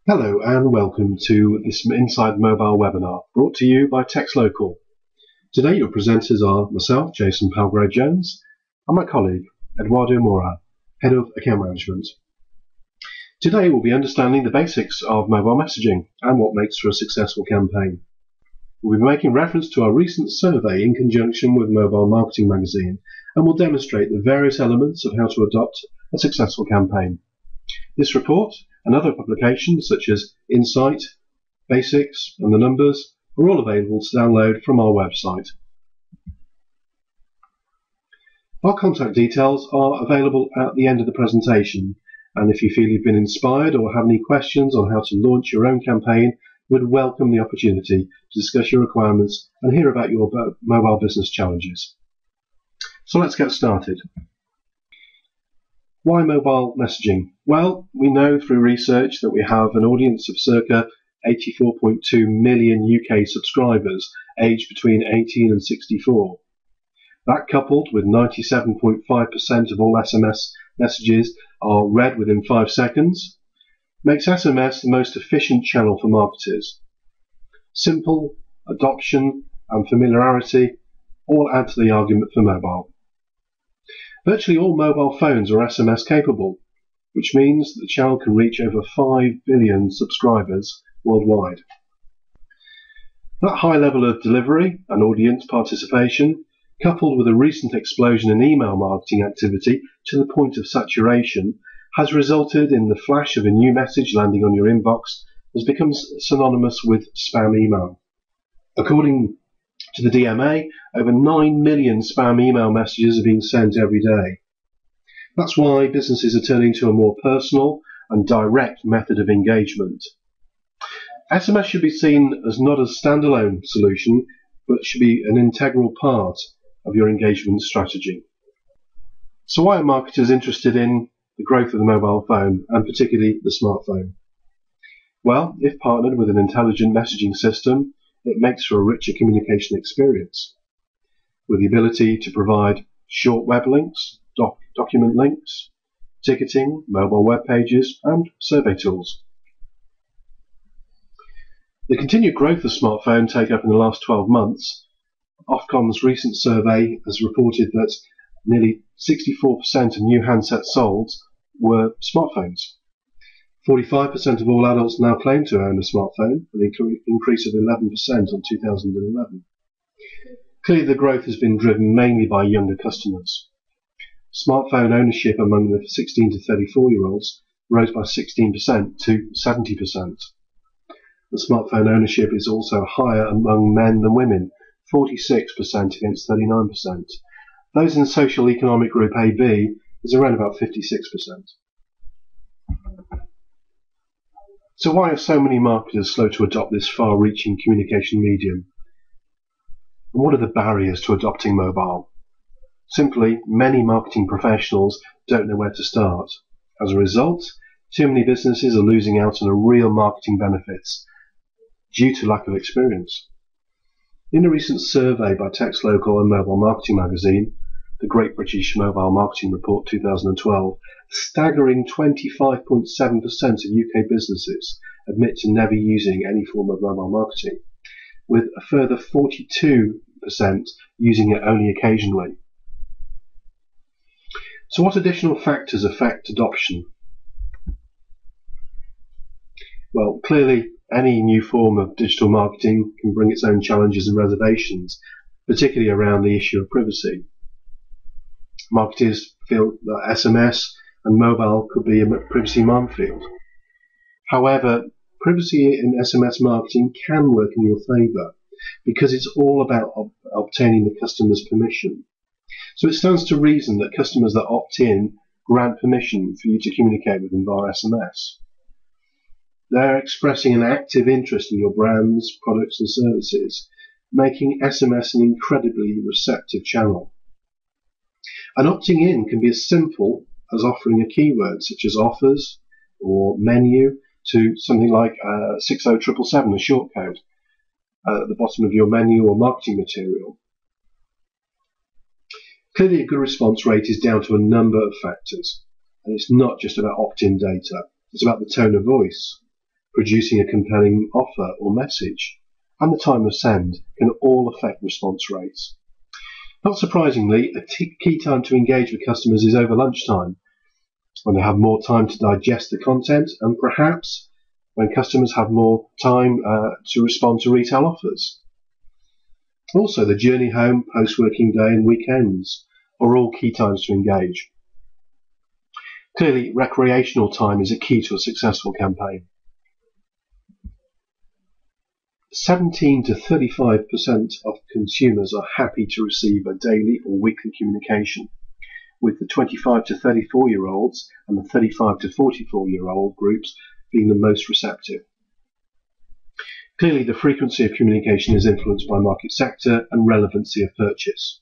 Hello and welcome to this Inside Mobile webinar brought to you by Textlocal. Today your presenters are myself, Jason Palgrave-Jones, and my colleague, Eduardo Mora, Head of Account Management. Today we'll be understanding the basics of mobile messaging and what makes for a successful campaign. We'll be making reference to our recent survey in conjunction with Mobile Marketing Magazine, and we'll demonstrate the various elements of how to adopt a successful campaign. This report and other publications such as Insight, Basics and the Numbers are all available to download from our website. Our contact details are available at the end of the presentation, and if you feel you've been inspired or have any questions on how to launch your own campaign, we'd welcome the opportunity to discuss your requirements and hear about your mobile business challenges. So let's get started. Why mobile messaging? Well, we know through research that we have an audience of circa 84.2 million UK subscribers aged between 18 and 64. That, coupled with 97.5% of all SMS messages are read within 5 seconds, makes SMS the most efficient channel for marketers. Simple, adoption and familiarity all add to the argument for mobile. Virtually all mobile phones are SMS capable, which means that the channel can reach over 5 billion subscribers worldwide. That high level of delivery and audience participation, coupled with a recent explosion in email marketing activity to the point of saturation, has resulted in the flash of a new message landing on your inbox has become synonymous with spam email. According to the DMA, over 9 million spam email messages are being sent every day. That's why businesses are turning to a more personal and direct method of engagement. SMS should be seen as not a standalone solution, but should be an integral part of your engagement strategy. So why are marketers interested in the growth of the mobile phone, and particularly the smartphone? Well, if partnered with an intelligent messaging system, it makes for a richer communication experience, with the ability to provide short web links, document links, ticketing, mobile web pages, and survey tools. The continued growth of smartphone take-up in the last 12 months, Ofcom's recent survey has reported that nearly 64% of new handsets sold were smartphones. 45% of all adults now claim to own a smartphone, an increase of 11% on 2011. Clearly the growth has been driven mainly by younger customers. Smartphone ownership among the 16 to 34-year-olds rose by 16% to 70%. The smartphone ownership is also higher among men than women, 46% against 39%. Those in social economic group AB is around about 56%. So why are so many marketers slow to adopt this far-reaching communication medium? And what are the barriers to adopting mobile? Simply, many marketing professionals don't know where to start. As a result, too many businesses are losing out on a real marketing benefits due to lack of experience. In a recent survey by Textlocal and Mobile Marketing Magazine, the Great British Mobile Marketing Report 2012, a staggering 25.7% of UK businesses admit to never using any form of mobile marketing, with a further 42% using it only occasionally. So what additional factors affect adoption? Well, clearly any new form of digital marketing can bring its own challenges and reservations, particularly around the issue of privacy. Marketers feel that SMS and mobile could be a privacy minefield. However, privacy in SMS marketing can work in your favour because it's all about obtaining the customer's permission. So it stands to reason that customers that opt in grant permission for you to communicate with them via SMS. They're expressing an active interest in your brands, products and services, making SMS an incredibly receptive channel. And opting in can be as simple as offering a keyword such as offers or menu to something like 60777, a shortcode, at the bottom of your menu or marketing material. Clearly a good response rate is down to a number of factors, and it's not just about opt-in data. It's about the tone of voice, producing a compelling offer or message, and the time of send can all affect response rates. Not surprisingly, a key time to engage with customers is over lunchtime, when they have more time to digest the content, and perhaps when customers have more time to respond to retail offers. Also, the journey home, post-working day and weekends are all key times to engage. Clearly, recreational time is a key to a successful campaign. 17 to 35% of consumers are happy to receive a daily or weekly communication, with the 25 to 34-year-olds and the 35 to 44-year-old groups being the most receptive. Clearly, the frequency of communication is influenced by market sector and relevancy of purchase.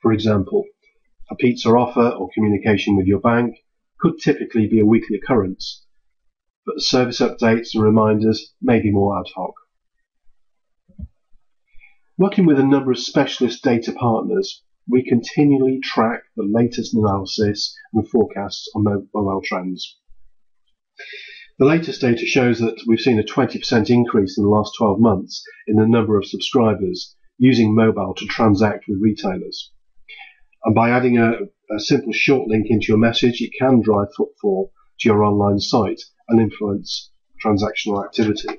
For example, a pizza offer or communication with your bank could typically be a weekly occurrence, but the service updates and reminders may be more ad hoc. Working with a number of specialist data partners, we continually track the latest analysis and forecasts on mobile trends. The latest data shows that we've seen a 20% increase in the last 12 months in the number of subscribers using mobile to transact with retailers. And by adding a simple short link into your message, it can drive footfall to your online site and influence transactional activity.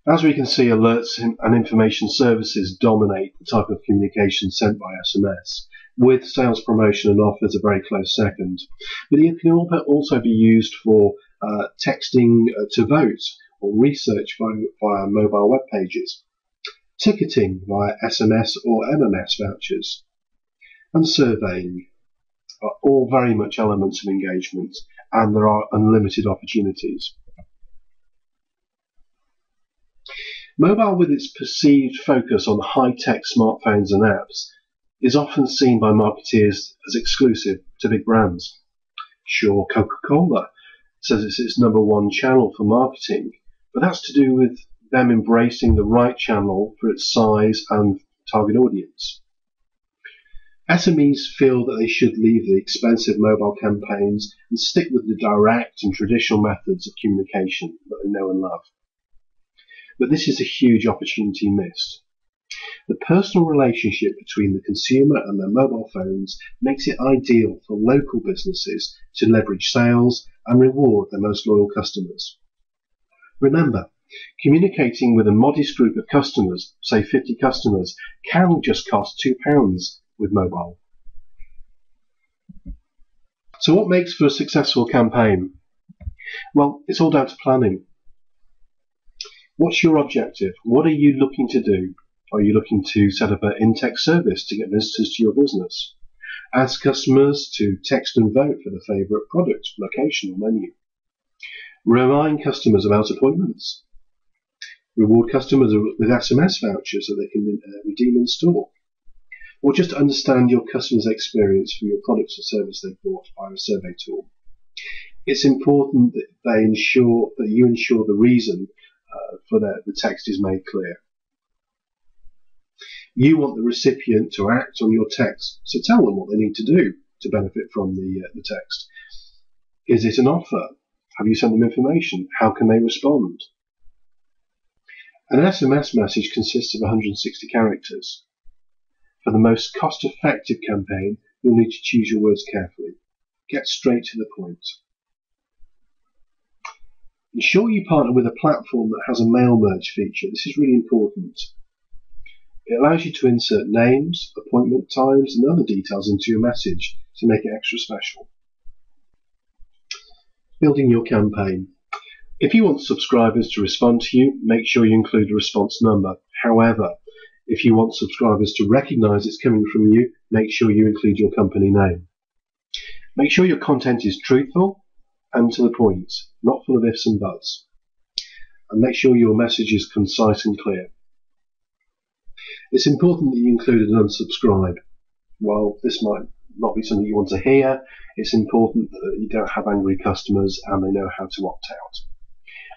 As we can see, alerts and information services dominate the type of communication sent by SMS, with sales promotion and offers a very close second. But it can also be used for texting to vote or research via mobile web pages, ticketing via SMS or MMS vouchers, and surveying are all very much elements of engagement, and there are unlimited opportunities. Mobile, with its perceived focus on high-tech smartphones and apps, is often seen by marketeers as exclusive to big brands. Sure, Coca-Cola says it's its #1 channel for marketing, but that's to do with them embracing the right channel for its size and target audience. SMEs feel that they should leave the expensive mobile campaigns and stick with the direct and traditional methods of communication that they know and love. But this is a huge opportunity missed. The personal relationship between the consumer and their mobile phones makes it ideal for local businesses to leverage sales and reward their most loyal customers. Remember, communicating with a modest group of customers, say 50 customers, can just cost £2 with mobile. So what makes for a successful campaign? Well, it's all down to planning. What's your objective? What are you looking to do? Are you looking to set up an in-text service to get visitors to your business? Ask customers to text and vote for the favourite product, location or menu. Remind customers about appointments. Reward customers with SMS vouchers so they can redeem in store. Or just understand your customers' experience for your products or service they've bought via a survey tool. It's important that you ensure the reason for the text is made clear. You want the recipient to act on your text, so tell them what they need to do to benefit from the text. Is it an offer? Have you sent them information? How can they respond? An SMS message consists of 160 characters. For the most cost-effective campaign, you'll need to choose your words carefully. Get straight to the point. Ensure you partner with a platform that has a mail merge feature. This is really important. It allows you to insert names, appointment times, and other details into your message to make it extra special. Building your campaign. If you want subscribers to respond to you, make sure you include a response number. However, if you want subscribers to recognize it's coming from you, make sure you include your company name. Make sure your content is truthful and to the point, not full of ifs and buts. And make sure your message is concise and clear. It's important that you include an unsubscribe. While this might not be something you want to hear, it's important that you don't have angry customers and they know how to opt out.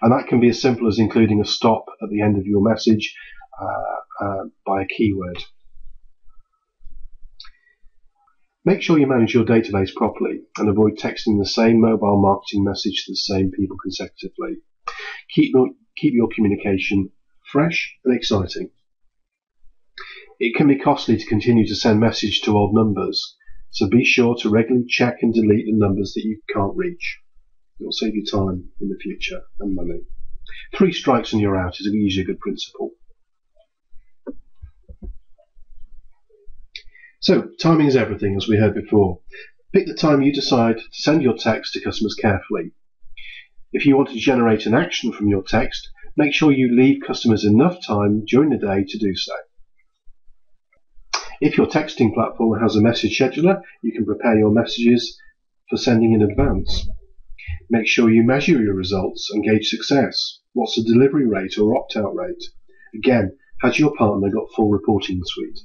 And that can be as simple as including a stop at the end of your message by a keyword. Make sure you manage your database properly and avoid texting the same mobile marketing message to the same people consecutively. Keep your communication fresh and exciting. It can be costly to continue to send messages to old numbers, so be sure to regularly check and delete the numbers that you can't reach. It will save you time in the future and money. 3 strikes and you're out is usually a good principle. So, timing is everything, as we heard before. Pick the time you decide to send your text to customers carefully. If you want to generate an action from your text, make sure you leave customers enough time during the day to do so. If your texting platform has a message scheduler, you can prepare your messages for sending in advance. Make sure you measure your results and gauge success. What's the delivery rate or opt-out rate? Again, has your partner got full reporting suite?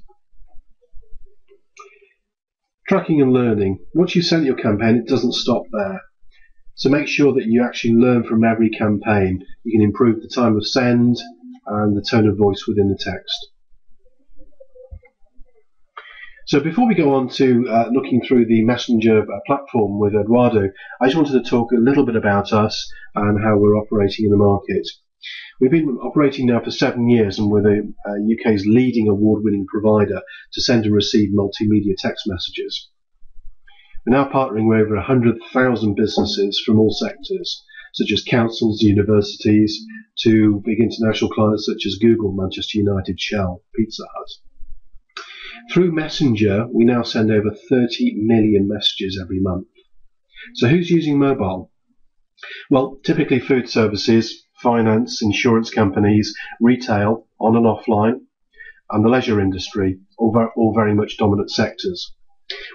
Tracking and learning. Once you've sent your campaign, it doesn't stop there. So make sure that you actually learn from every campaign. You can improve the time of send and the tone of voice within the text. So before we go on to looking through the Messenger platform with Eduardo, I just wanted to talk a little bit about us and how we're operating in the market. We've been operating now for 7 years and we're the UK's leading award-winning provider to send and receive multimedia text messages. We're now partnering with over 100,000 businesses from all sectors, such as councils, universities, to big international clients such as Google, Manchester United, Shell, Pizza Hut. Through Messenger, we now send over 30 million messages every month. So who's using mobile? Well, typically food services, finance, insurance companies, retail, on and offline, and the leisure industry, all very much dominant sectors.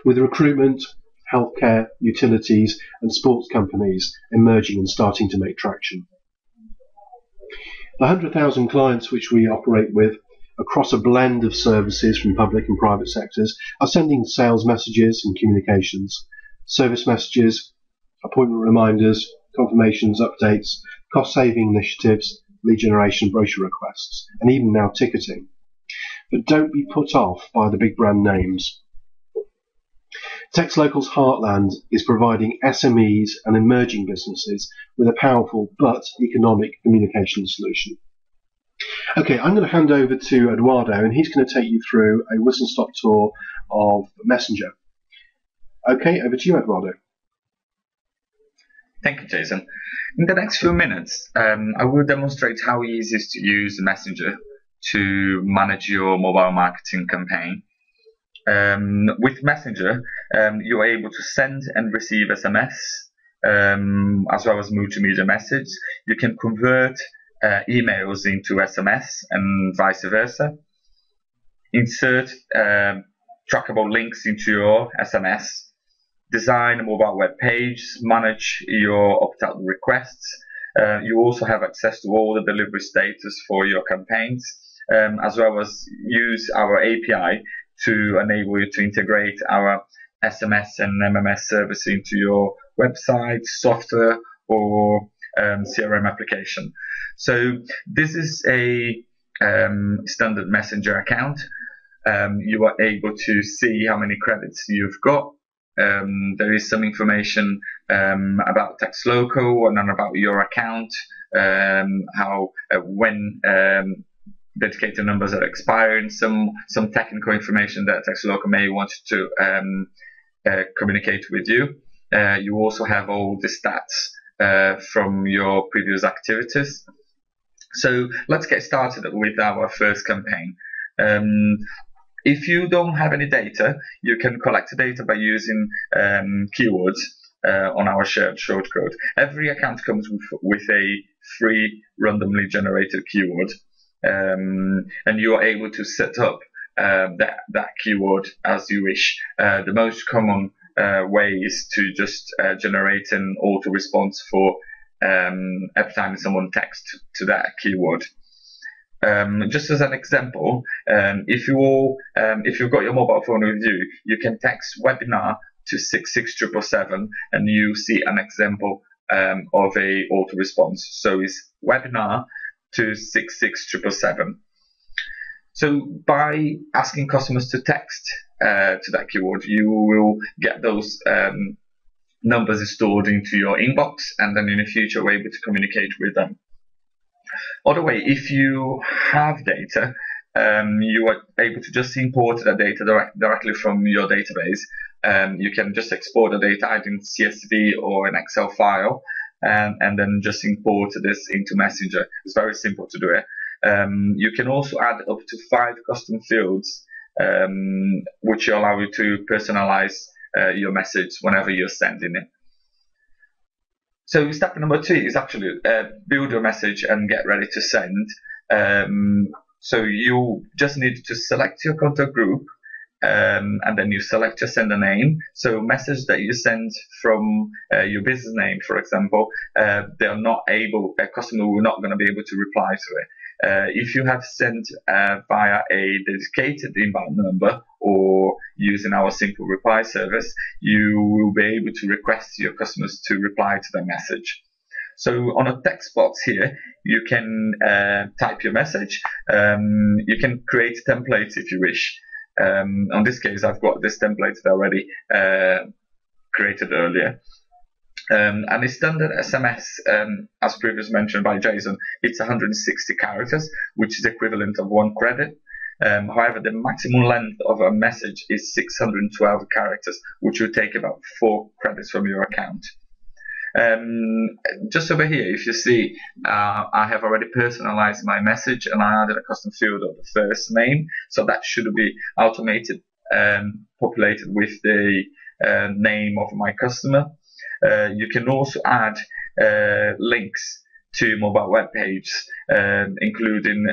With recruitment, healthcare, utilities, and sports companies emerging and starting to make traction. The 100,000 clients which we operate with across a blend of services from public and private sectors are sending sales messages and communications, service messages, appointment reminders, confirmations, updates, cost-saving initiatives, lead generation, brochure requests, and even now ticketing. But don't be put off by the big brand names. Textlocal's Heartland is providing SMEs and emerging businesses with a powerful but economic communication solution. Okay, I'm going to hand over to Eduardo and he's going to take you through a whistle-stop tour of Messenger. Okay, over to you, Eduardo. Thank you, Jason. In the next few minutes, I will demonstrate how easy it is to use Messenger to manage your mobile marketing campaign. With Messenger, you're able to send and receive SMS, as well as multimedia message. You can convert emails into SMS and vice versa. Insert trackable links into your SMS. Design a mobile web page, manage your opt-out requests. You also have access to all the delivery status for your campaigns, as well as use our API to enable you to integrate our SMS and MMS service into your website, software, or CRM application. So this is a standard Messenger account. You are able to see how many credits you've got. There is some information about Textlocal and about your account, when dedicated numbers are expiring, some technical information that Textlocal may want to communicate with you. You also have all the stats from your previous activities. So let's get started with our first campaign. If you don't have any data, you can collect data by using keywords on our shared shortcode. Every account comes with a free randomly generated keyword, and you are able to set up that keyword as you wish. The most common way is to just generate an auto response for every time someone texts to that keyword. Just as an example, if you've got your mobile phone with you, you can text webinar to 66777 and you see an example of a auto response. So it's webinar to 66777. So by asking customers to text to that keyword, you will get those numbers stored into your inbox, and then in the future we're able to communicate with them. Other way, if you have data, you are able to just import the data directly from your database. You can just export the data either in CSV or an Excel file, and then just import this into Messenger. It's very simple to do it. You can also add up to 5 custom fields, which allow you to personalize your message whenever you're sending it. So step number 2 is actually build your message and get ready to send. So you just need to select your contact group, and then you select your sender name. So message that you send from your business name, for example, a customer will not going to be able to reply to it. If you have sent via a dedicated inbound number or using our simple reply service, you will be able to request your customers to reply to the message. So on a text box here, you can type your message. You can create templates if you wish. On this case, I've got this template already created earlier. And the standard SMS, as previously mentioned by Jason, it's 160 characters, which is equivalent of 1 credit. However, the maximum length of a message is 612 characters, which will take about 4 credits from your account. Just over here, if you see, I have already personalized my message, and I added a custom field of the first name, so that should be automated, populated with the name of my customer. You can also add links to mobile web pages, including,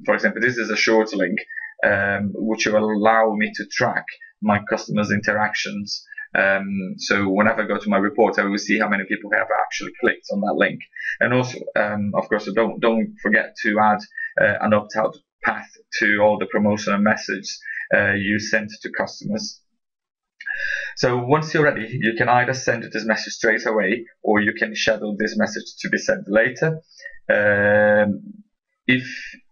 for example, this is a short link, which will allow me to track my customers' interactions. So whenever I go to my report, I will see how many people have actually clicked on that link. And also, of course, don't forget to add an opt-out path to all the promotional messages you send to customers. So once you're ready, you can either send this message straight away, or you can schedule this message to be sent later. If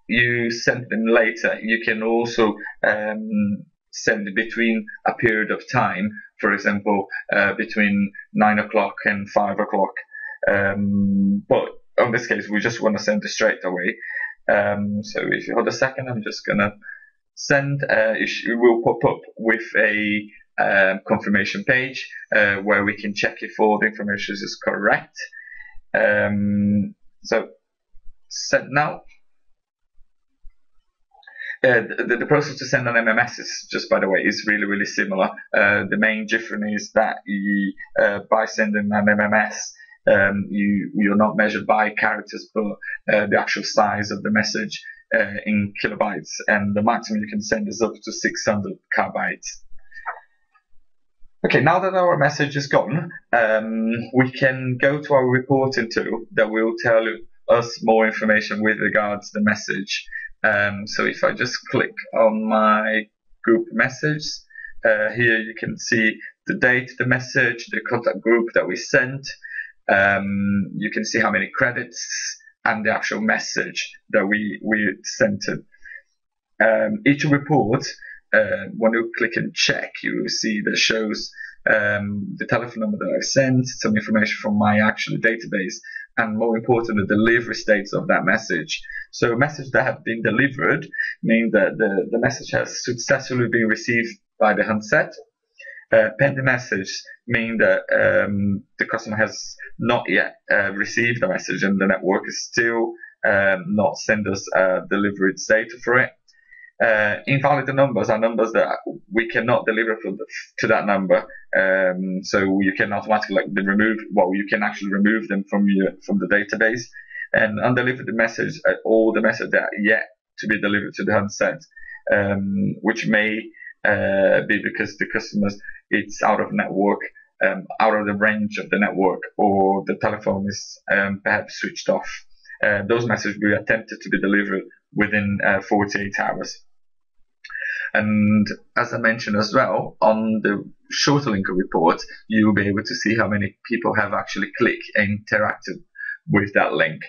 you send them later, you can also send between a period of time, for example, between 9 o'clock and 5 o'clock. But in this case, we just want to send it straight away. So if you hold a second, I'm just going to send. It will pop up with a confirmation page where we can check if all the information is correct. So send now. The process to send an MMS is, just by the way, is really similar. The main difference is that by sending an MMS, you're not measured by characters, but the actual size of the message in kilobytes, and the maximum you can send is up to 600 kbytes. Okay, now that our message is gone, we can go to our reporting tool that will tell us more information with regards to the message. So if I just click on my group message, here you can see the date, the message, the contact group that we sent. You can see how many credits and the actual message that we sent it. Each report, when you click and check, you will see that shows the telephone number that I've sent, some information from my actual database, and more important, the delivery status of that message. So a message that have been delivered means that the message has successfully been received by the handset. Pending message mean that the customer has not yet received the message, and the network is still not sent us a delivery status for it. Invalid numbers are numbers that we cannot deliver to that number, so you can automatically you can actually remove them from the database. And undelivered message, all the messages that are yet to be delivered to the handset, which may be because the customers, it's out of network, out of the range of the network, or the telephone is perhaps switched off. Those messages will be attempted to be delivered within 48 hours. And as I mentioned as well, on the shorter link report, you'll be able to see how many people have actually clicked and interacted with that link.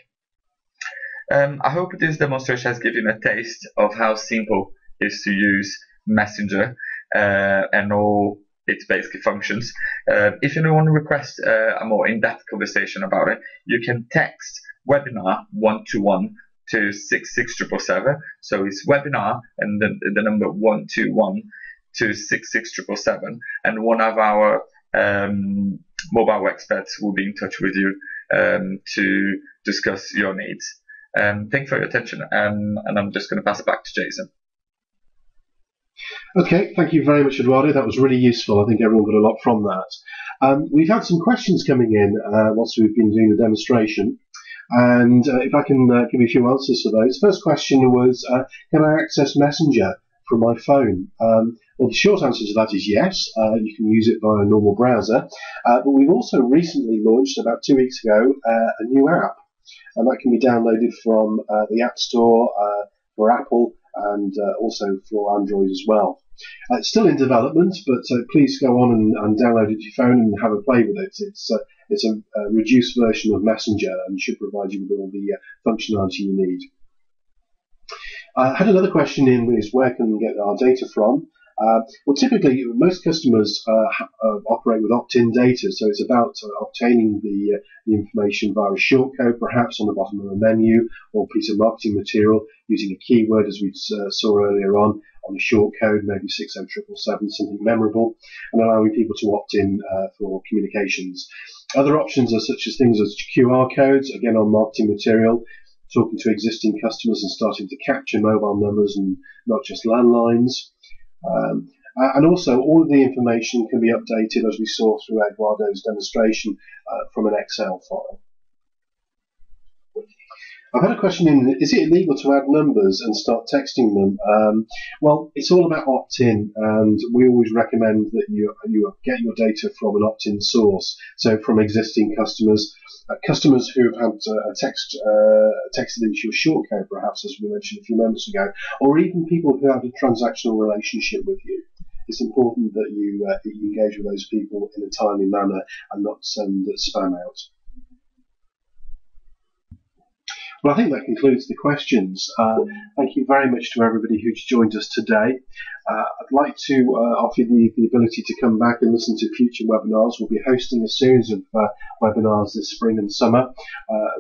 I hope this demonstration has given a taste of how simple it is to use Messenger. and all its basic functions. If you want to request a more in-depth conversation about it, you can text webinar 121 to 66777. So it's webinar and the number 121 to 66777, and one of our mobile experts will be in touch with you to discuss your needs. Thank you for your attention, and I'm just going to pass it back to Jason. Okay, thank you very much, Eduardo. That was really useful. I think everyone got a lot from that. We've had some questions coming in whilst we've been doing the demonstration, and if I can give you a few answers to those. First question was, can I access Messenger from my phone? Well, the short answer to that is yes. You can use it via a normal browser, but we've also recently launched, about 2 weeks ago, a new app, and that can be downloaded from the App Store for Apple and also for Android as well. It's still in development, but please go on and download it to your phone and have a play with it. It's a reduced version of Messenger and should provide you with all the functionality you need. I had another question in, is where can we get our data from? Well, typically, most customers operate with opt-in data, so it's about obtaining the information via a shortcode, perhaps on the bottom of a menu, or a piece of marketing material, using a keyword, as we saw earlier on a shortcode, maybe 60777, something memorable, and allowing people to opt in for communications. Other options are such as things as QR codes, again on marketing material, talking to existing customers and starting to capture mobile numbers and not just landlines. And also, all of the information can be updated, as we saw through Eduardo's demonstration, from an Excel file. I've had a question in, is it illegal to add numbers and start texting them? Well, it's all about opt-in, and we always recommend that you get your data from an opt-in source, so from existing customers. Customers who have had texted into your shortcode, perhaps, as we mentioned a few moments ago, or even people who have a transactional relationship with you. It's important that you engage with those people in a timely manner and not send spam out. Well, I think that concludes the questions. Thank you very much to everybody who's joined us today. I'd like to offer you the ability to come back and listen to future webinars. We'll be hosting a series of webinars this spring and summer,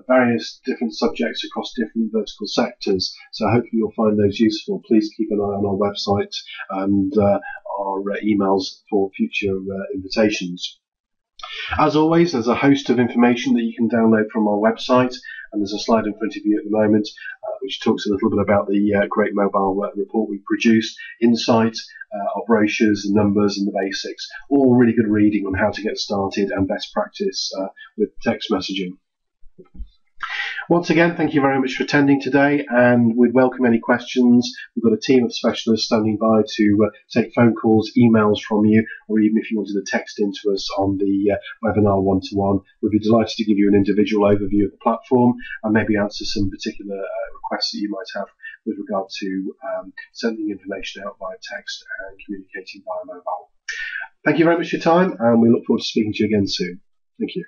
various different subjects across different vertical sectors. So hopefully you'll find those useful. Please keep an eye on our website and our emails for future invitations. As always, there's a host of information that you can download from our website, and there's a slide in front of you at the moment which talks a little bit about the great mobile report we produced, insight, our brochures, the numbers and the basics. All really good reading on how to get started and best practice with text messaging. Once again, thank you very much for attending today, and we'd welcome any questions. We've got a team of specialists standing by to take phone calls, emails from you, or even if you wanted to text into us on the webinar one-to-one, we'd be delighted to give you an individual overview of the platform and maybe answer some particular requests that you might have with regard to sending information out via text and communicating via mobile. Thank you very much for your time, and we look forward to speaking to you again soon. Thank you.